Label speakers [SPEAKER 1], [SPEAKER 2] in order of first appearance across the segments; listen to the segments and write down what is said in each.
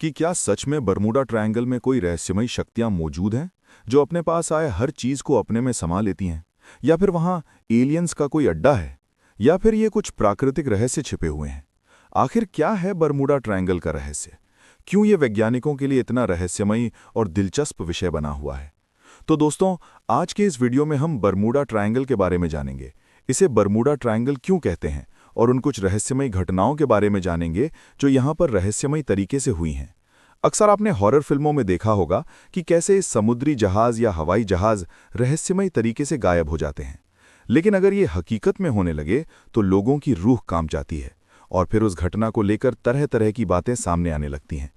[SPEAKER 1] कि क्या सच में बरमूडा ट्रायंगल में कोई रहस्यमयी शक्तियां मौजूद हैं जो अपने पास आए हर चीज को अपने में समा लेती हैं, या फिर वहां एलियंस का कोई अड्डा है, या फिर ये कुछ प्राकृतिक रहस्य छिपे हुए हैं। आखिर क्या है बरमूडा ट्रायंगल का रहस्य? क्यों ये वैज्ञानिकों के लिए इतना रहस्यमयी और दिलचस्प विषय बना हुआ है? तो दोस्तों, आज के इस वीडियो में हम बरमूडा ट्रायंगल के बारे में जानेंगे। इसे बरमूडा ट्रायंगल क्यों कहते हैं और उन कुछ रहस्यमयी घटनाओं के बारे में जानेंगे जो यहाँ पर रहस्यमयी तरीके से हुई हैं। अक्सर आपने हॉरर फिल्मों में देखा होगा कि कैसे इस समुद्री जहाज या हवाई जहाज रहस्यमयी तरीके से गायब हो जाते हैं। लेकिन अगर ये हकीकत में होने लगे तो लोगों की रूह कांप जाती है और फिर उस घटना को लेकर तरह तरह की बातें सामने आने लगती हैं।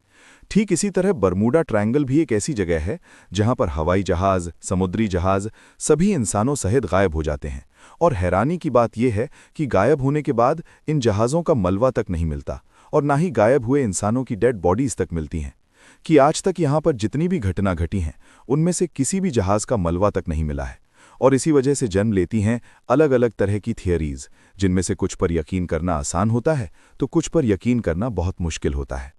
[SPEAKER 1] ठीक इसी तरह बरमूडा ट्रायंगल भी एक ऐसी जगह है जहां पर हवाई जहाज, समुद्री जहाज सभी इंसानों सहित गायब हो जाते हैं। और हैरानी की बात यह है कि गायब होने के बाद इन जहाज़ों का मलबा तक नहीं मिलता और ना ही गायब हुए इंसानों की डेड बॉडीज तक मिलती हैं। कि आज तक यहाँ पर जितनी भी घटना घटी हैं उनमें से किसी भी जहाज़ का मलबा तक नहीं मिला है। और इसी वजह से जन्म लेती हैं अलग अलग तरह की थियरीज, जिनमें से कुछ पर यकीन करना आसान होता है तो कुछ पर यकीन करना बहुत मुश्किल होता है।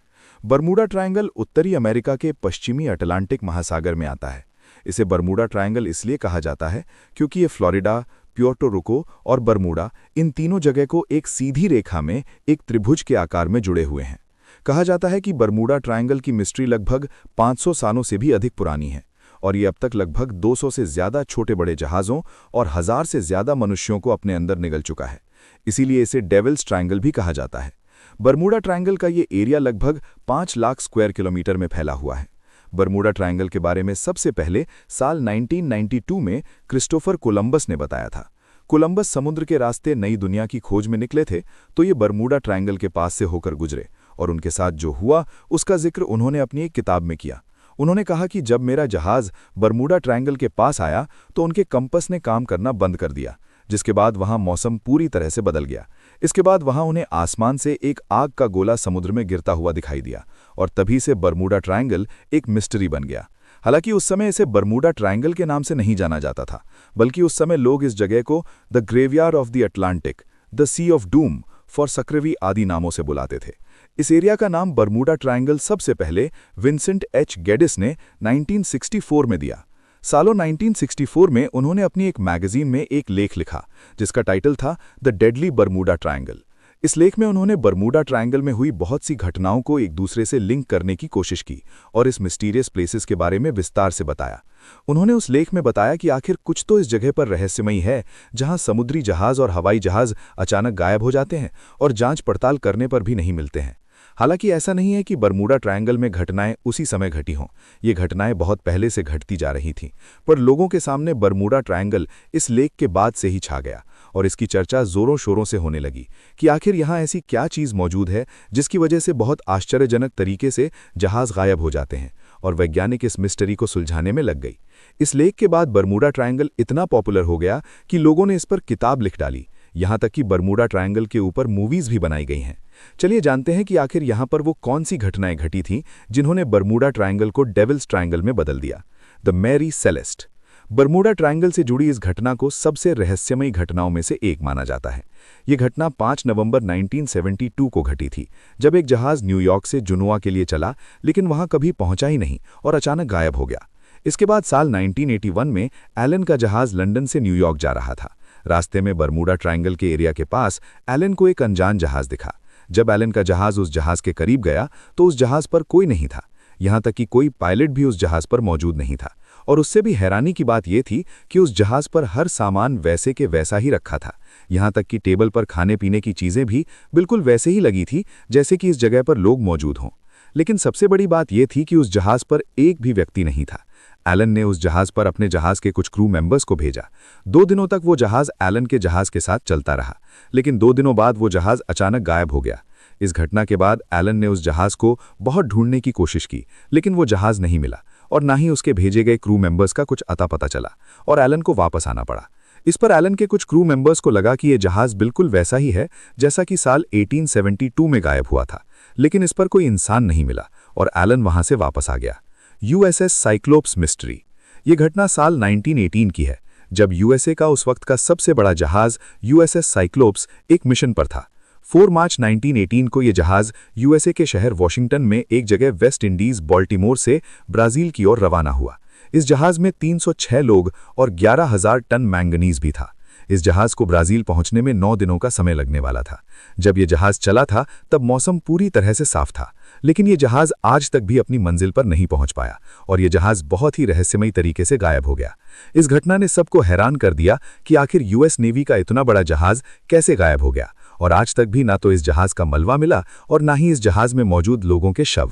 [SPEAKER 1] बरमूडा ट्रायंगल उत्तरी अमेरिका के पश्चिमी अटलांटिक महासागर में आता है। इसे बरमूडा ट्रायंगल इसलिए कहा जाता है क्योंकि ये फ्लोरिडा, प्योर्टो रिको और बरमूडा इन तीनों जगह को एक सीधी रेखा में एक त्रिभुज के आकार में जुड़े हुए हैं। कहा जाता है कि बरमूडा ट्रायंगल की मिस्ट्री लगभग 500 सालों से भी अधिक पुरानी है और ये अब तक लगभग 200 से ज्यादा छोटे बड़े जहाज़ों और 1000 से ज्यादा मनुष्यों को अपने अंदर निगल चुका है। इसीलिए इसे डेविल्स ट्रायंगल भी कहा जाता है। बरमूडा ट्रायंगल का ये एरिया लगभग 5 लाख स्क्वायर किलोमीटर में फैला हुआ है। बरमूडा ट्रायंगल के बारे में सबसे पहले साल 1992 में क्रिस्टोफर कोलंबस ने बताया था। कोलंबस समुद्र के रास्ते नई दुनिया की खोज में निकले थे तो ये बरमूडा ट्रायंगल के पास से होकर गुजरे और उनके साथ जो हुआ उसका जिक्र उन्होंने अपनी एक किताब में किया। उन्होंने कहा कि जब मेरा जहाज बरमूडा ट्रायंगल के पास आया तो उनके कंपस ने काम करना बंद कर दिया, जिसके बाद वहां मौसम पूरी तरह से बदल गया। इसके बाद वहां उन्हें आसमान से एक आग का गोला समुद्र में गिरता हुआ दिखाई दिया और तभी से बरमूडा ट्रायंगल एक मिस्ट्री बन गया। हालांकि उस समय इसे बरमूडा ट्रायंगल के नाम से नहीं जाना जाता था, बल्कि उस समय लोग इस जगह को the graveyard of the Atlantic, the sea of doom for सक्रेवी आदि नामों से बुलाते थे। इस एरिया का नाम बरमूडा ट्रायंगल सबसे पहले विंसेंट एच गेडिस ने 1964 में दिया। सालों 1964 में उन्होंने अपनी एक मैगजीन में एक लेख लिखा जिसका टाइटल था द डेडली बरमूडा ट्रायंगल। इस लेख में उन्होंने बरमूडा ट्रायंगल में हुई बहुत सी घटनाओं को एक दूसरे से लिंक करने की कोशिश की और इस मिस्टीरियस प्लेसेस के बारे में विस्तार से बताया। उन्होंने उस लेख में बताया कि आखिर कुछ तो इस जगह पर रहस्यमयी है जहां समुद्री जहाज और हवाई जहाज अचानक गायब हो जाते हैं और जांच पड़ताल करने पर भी नहीं मिलते हैं। हालांकि ऐसा नहीं है कि बरमूडा ट्रायंगल में घटनाएं उसी समय घटी हों, ये घटनाएं बहुत पहले से घटती जा रही थीं, पर लोगों के सामने बरमूडा ट्रायंगल इस लेख के बाद से ही छा गया और इसकी चर्चा जोरों शोरों से होने लगी कि आखिर यहाँ ऐसी क्या चीज़ मौजूद है जिसकी वजह से बहुत आश्चर्यजनक तरीके से जहाज़ गायब हो जाते हैं, और वैज्ञानिक इस मिस्ट्री को सुलझाने में लग गई। इस लेख के बाद बरमूडा ट्रायंगल इतना पॉपुलर हो गया कि लोगों ने इस पर किताब लिख डाली, यहाँ तक कि बरमूडा ट्रायंगल के ऊपर मूवीज भी बनाई गई हैं। चलिए जानते हैं कि आखिर यहाँ पर वो कौन सी घटनाएं घटी थीं जिन्होंने बरमूडा ट्रायंगल को डेविल्स ट्रायंगल में बदल दिया। The Mary Celeste. Bermuda Triangle से जुड़ी इस घटना को सबसे रहस्यमयी घटनाओं में से एक माना जाता है। ये घटना 5 नवंबर 1972 को घटी थी, जब एक जहाज न्यूयॉर्क से जुनुआ के लिए चला लेकिन वहां कभी पहुंचा ही नहीं और अचानक गायब हो गया। इसके बाद साल 1981 में एलन का जहाज लंदन से न्यूयॉर्क जा रहा था। रास्ते में बरमूडा ट्रायंगल के एरिया के पास एलन को एक अनजान जहाज दिखा। जब एलन का जहाज उस जहाज के करीब गया तो उस जहाज पर कोई नहीं था, यहाँ तक कि कोई पायलट भी उस जहाज पर मौजूद नहीं था। और उससे भी हैरानी की बात यह थी कि उस जहाज पर हर सामान वैसे के वैसा ही रखा था, यहाँ तक कि टेबल पर खाने पीने की चीज़ें भी बिल्कुल वैसे ही लगी थी जैसे कि इस जगह पर लोग मौजूद हों। लेकिन सबसे बड़ी बात यह थी कि उस जहाज पर एक भी व्यक्ति नहीं था। एलन ने उस जहाज पर अपने जहाज के कुछ क्रू मेंबर्स को भेजा। 2 दिनों तक वो जहाज एलन के जहाज के साथ चलता रहा, लेकिन 2 दिनों बाद वो जहाज अचानक गायब हो गया। इस घटना के बाद एलन ने उस जहाज को बहुत ढूंढने की कोशिश की, लेकिन वो जहाज नहीं मिला और ना ही उसके भेजे गए क्रू मेंबर्स का कुछ अता पता चला और एलन को वापस आना पड़ा। इस पर एलन के कुछ क्रू मेंबर्स को लगा कि ये जहाज बिल्कुल वैसा ही है जैसा कि साल 1872 में गायब हुआ था, लेकिन इस पर कोई इंसान नहीं मिला और एलन वहां से वापस आ गया। USS cyclops mystery. ये घटना साल 1918 की है, जब यूएसए का उस वक्त का सबसे बड़ा जहाज यूएसएस साइक्लोप्स एक मिशन पर था।
[SPEAKER 2] 4 मार्च 1918 को ये जहाज यूएसए के शहर वॉशिंगटन में एक जगह वेस्ट इंडीज बॉल्टिमोर से ब्राजील की ओर रवाना हुआ। इस जहाज में 306 लोग और 11,000 टन मैंगनीज भी था। इस जहाज को ब्राजील पहुंचने में 9 दिनों का समय लगने वाला था। जब यह जहाज चला था तब मौसम पूरी तरह से साफ था, लेकिन यह जहाज आज तक भी अपनी मंजिल पर नहीं पहुंच पाया और यह जहाज बहुत ही रहस्यमयी तरीके से गायब हो गया। इस घटना ने सबको हैरान कर दिया कि आखिर यूएस नेवी का इतना बड़ा जहाज कैसे गायब हो गया, और आज तक भी ना तो इस जहाज का मलबा मिला और ना ही इस जहाज में मौजूद लोगों के शव।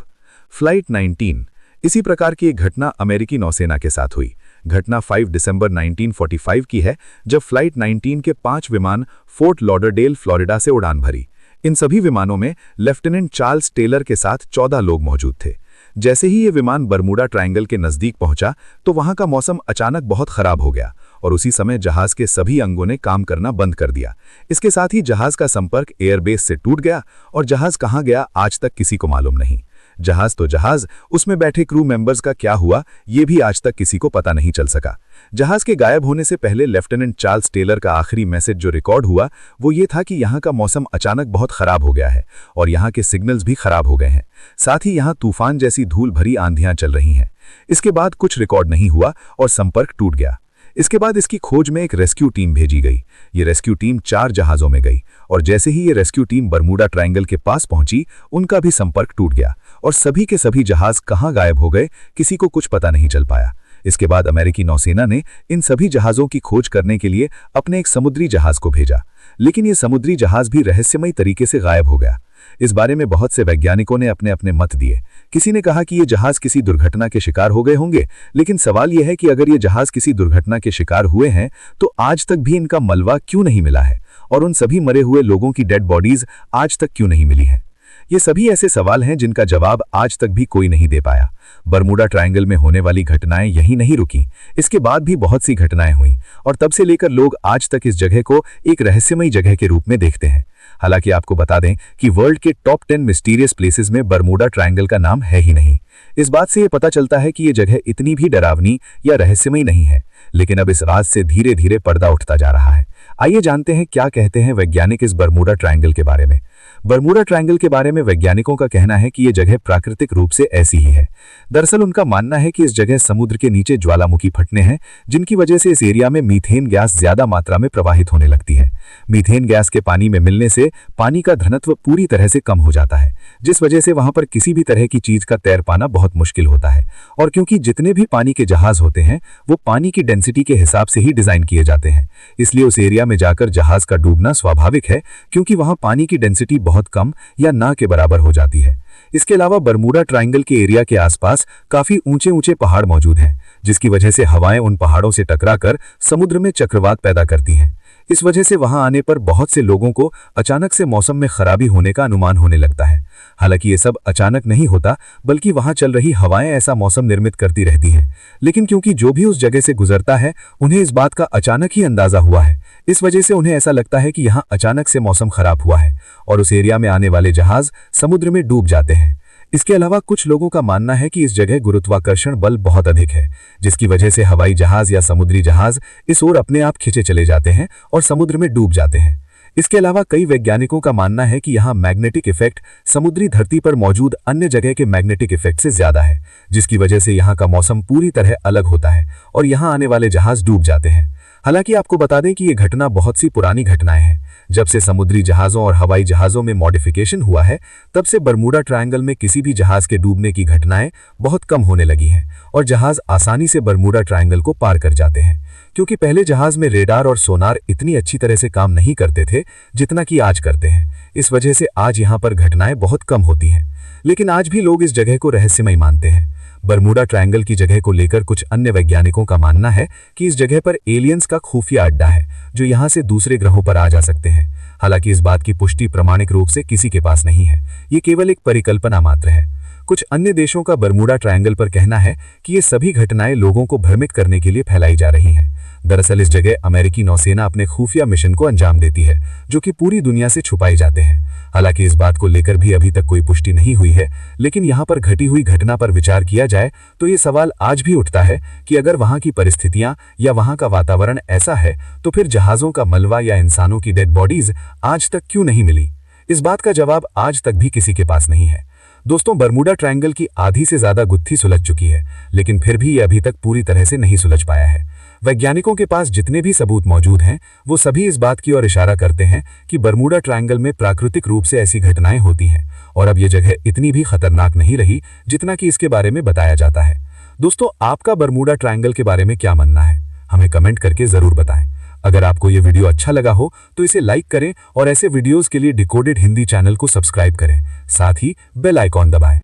[SPEAKER 2] फ्लाइट 19 इसी प्रकार की एक घटना अमेरिकी नौसेना के साथ हुई। घटना 5 दिसंबर 1945 की है, जब फ्लाइट 19 के 5 विमान फोर्ट लॉडरडेल फ्लोरिडा से उड़ान भरी। इन सभी विमानों में लेफ्टिनेंट चार्ल्स टेलर के साथ 14 लोग मौजूद थे। जैसे ही ये विमान बरमूडा ट्रायंगल के नजदीक पहुंचा तो वहां का मौसम अचानक बहुत खराब हो गया और उसी समय जहाज के सभी अंगों ने काम करना बंद कर दिया। इसके साथ ही जहाज का संपर्क एयरबेस से टूट गया और जहाज कहां गया आज तक किसी को मालूम नहीं। जहाज तो जहाज, उसमें बैठे क्रू मेंबर्स का क्या हुआ ये भी आज तक किसी को पता नहीं चल सका। जहाज के गायब होने से पहले लेफ्टिनेंट चार्ल्स टेलर का आखिरी मैसेज जो रिकॉर्ड हुआ वो ये था कि यहाँ का मौसम अचानक बहुत खराब हो गया है और यहाँ के सिग्नल्स भी खराब हो गए हैं, साथ ही यहाँ तूफान जैसी धूल भरी आंधियां चल रही हैं। इसके बाद कुछ रिकॉर्ड नहीं हुआ और संपर्क टूट गया। इसके बाद इसकी खोज में एक रेस्क्यू टीम भेजी गई। ये रेस्क्यू टीम 4 जहाज़ों में गई और जैसे ही ये रेस्क्यू टीम बरमूडा ट्रायंगल के पास पहुंची उनका भी संपर्क टूट गया और सभी के सभी जहाज कहां गायब हो गए किसी को कुछ पता नहीं चल पाया। इसके बाद अमेरिकी नौसेना ने इन सभी जहाज़ों की खोज करने के लिए अपने एक समुद्री जहाज को भेजा, लेकिन ये समुद्री जहाज भी रहस्यमयी तरीके से गायब हो गया। इस बारे में बहुत से वैज्ञानिकों ने अपने अपने मत दिए। किसी ने कहा कि ये जहाज किसी दुर्घटना के शिकार हो गए होंगे, लेकिन सवाल यह है कि अगर ये जहाज किसी दुर्घटना के शिकार हुए हैं तो आज तक भी इनका मलबा क्यों नहीं मिला है और उन सभी मरे हुए लोगों की डेड बॉडीज आज तक क्यों नहीं मिली हैं। ये सभी ऐसे सवाल हैं जिनका जवाब आज तक भी कोई नहीं दे पाया। बरमूडा ट्रायंगल में होने वाली घटनाएं यहीं नहीं रुकी, इसके बाद भी बहुत सी घटनाएं हुई और तब से लेकर लोग आज तक इस जगह को एक रहस्यमयी जगह के रूप में देखते हैं। हालांकि आपको बता दें कि वर्ल्ड के टॉप 10 मिस्टीरियस प्लेसेस में बरमूडा ट्रायंगल का नाम है ही नहीं। इस बात से ये पता चलता है कि ये जगह इतनी भी डरावनी या रहस्यमयी नहीं है, लेकिन अब इस राज से धीरे धीरे पर्दा उठता जा रहा है। आइए जानते हैं क्या कहते हैं वैज्ञानिक इस बरमूडा ट्रायंगल के बारे में। बरमूडा ट्रायंगल के बारे में वैज्ञानिकों का कहना है कि यह जगह प्राकृतिक रूप से ऐसी ही है। दरअसल उनका मानना है कि इस जगह समुद्र के नीचे ज्वालामुखी फटने हैं, जिनकी वजह से इस एरिया में मीथेन गैस ज्यादा मात्रा में प्रवाहित होने लगती है। मीथेन गैस के पानी में मिलने से पानी का घनत्व पूरी तरह से कम हो जाता है, जिस वजह से वहां पर किसी भी तरह की चीज का तैर पाना बहुत मुश्किल होता है। और क्योंकि जितने भी पानी के जहाज होते हैं वो पानी की डेंसिटी के हिसाब से ही डिजाइन किए जाते हैं, इसलिए उस एरिया में जाकर जहाज का डूबना स्वाभाविक है, क्योंकि वहां पानी की डेंसिटी बहुत कम या ना के बराबर हो जाती है। इसके अलावा बरमूडा ट्रायंगल के एरिया के आसपास काफी ऊंचे ऊंचे पहाड़ मौजूद हैं, जिसकी वजह से हवाएं उन पहाड़ों से टकराकर समुद्र में चक्रवात पैदा करती हैं। इस वजह से वहां आने पर बहुत से लोगों को अचानक से मौसम में खराबी होने का अनुमान होने लगता है। हालांकि ये सब अचानक नहीं होता, बल्कि वहां चल रही हवाएं ऐसा मौसम निर्मित करती रहती हैं। लेकिन क्योंकि जो भी उस जगह से गुजरता है उन्हें इस बात का अचानक ही अंदाजा हुआ है, इस वजह से उन्हें ऐसा लगता है कि यहाँ अचानक से मौसम खराब हुआ है और उस एरिया में आने वाले जहाज समुद्र में डूब जाते हैं। इसके अलावा कुछ लोगों का मानना है कि इस जगह गुरुत्वाकर्षण बल बहुत अधिक है, जिसकी वजह से हवाई जहाज या समुद्री जहाज इस ओर अपने आप खिंचे चले जाते हैं और समुद्र में डूब जाते हैं। इसके अलावा कई वैज्ञानिकों का मानना है कि यहाँ मैग्नेटिक इफेक्ट समुद्री धरती पर मौजूद अन्य जगह के मैग्नेटिक इफेक्ट से ज्यादा है, जिसकी वजह से यहाँ का मौसम पूरी तरह अलग होता है और यहाँ आने वाले जहाज डूब जाते हैं। हालांकि आपको बता दें कि ये घटना बहुत सी पुरानी घटनाएं हैं। जब से समुद्री जहाज़ों और हवाई जहाज़ों में मॉडिफिकेशन हुआ है, तब से बरमूडा ट्रायंगल में किसी भी जहाज के डूबने की घटनाएं बहुत कम होने लगी हैं और जहाज आसानी से बरमूडा ट्रायंगल को पार कर जाते हैं, क्योंकि पहले जहाज में रेडार और सोनार इतनी अच्छी तरह से काम नहीं करते थे जितना कि आज करते हैं। इस वजह से आज यहाँ पर घटनाएं बहुत कम होती हैं, लेकिन आज भी लोग इस जगह को रहस्यमयी मानते हैं। बरमूडा ट्रायंगल की जगह को लेकर कुछ अन्य वैज्ञानिकों का मानना है कि इस जगह पर एलियंस का खुफिया अड्डा है, जो यहाँ से दूसरे ग्रहों पर आ जा सकते हैं। हालांकि इस बात की पुष्टि प्रामाणिक रूप से किसी के पास नहीं है, ये केवल एक परिकल्पना मात्र है। कुछ अन्य देशों का बरमूडा ट्रायंगल पर कहना है कि ये सभी घटनाएं लोगों को भ्रमित करने के लिए फैलाई जा रही हैं। दरअसल इस जगह अमेरिकी नौसेना अपने खुफिया मिशन को अंजाम देती है, जो कि पूरी दुनिया से छुपाए जाते हैं। हालांकि इस बात को लेकर भी अभी तक कोई पुष्टि नहीं हुई है, लेकिन यहाँ पर घटी हुई घटना पर विचार किया जाए तो ये सवाल आज भी उठता है कि अगर वहाँ की परिस्थितियाँ या वहाँ का वातावरण ऐसा है तो फिर जहाज़ों का मलबा या इंसानों की डेड बॉडीज आज तक क्यों नहीं मिली। इस बात का जवाब आज तक भी किसी के पास नहीं है। दोस्तों, बरमूडा ट्रायंगल की आधी से ज्यादा गुत्थी सुलझ चुकी है, लेकिन फिर भी ये अभी तक पूरी तरह से नहीं सुलझ पाया है। वैज्ञानिकों के पास जितने भी सबूत मौजूद हैं, वो सभी इस बात की ओर इशारा करते हैं कि बरमूडा ट्रायंगल में प्राकृतिक रूप से ऐसी घटनाएं होती हैं और अब ये जगह इतनी भी खतरनाक नहीं रही जितना कि इसके बारे में बताया जाता है। दोस्तों, आपका बरमूडा ट्रायंगल के बारे में क्या मानना है? हमें कमेंट करके जरूर बताएं। अगर आपको ये वीडियो अच्छा लगा हो तो इसे लाइक करें और ऐसे वीडियोस के लिए डिकोडेड हिंदी चैनल को सब्सक्राइब करें। साथ ही बेल आइकॉन दबाएं।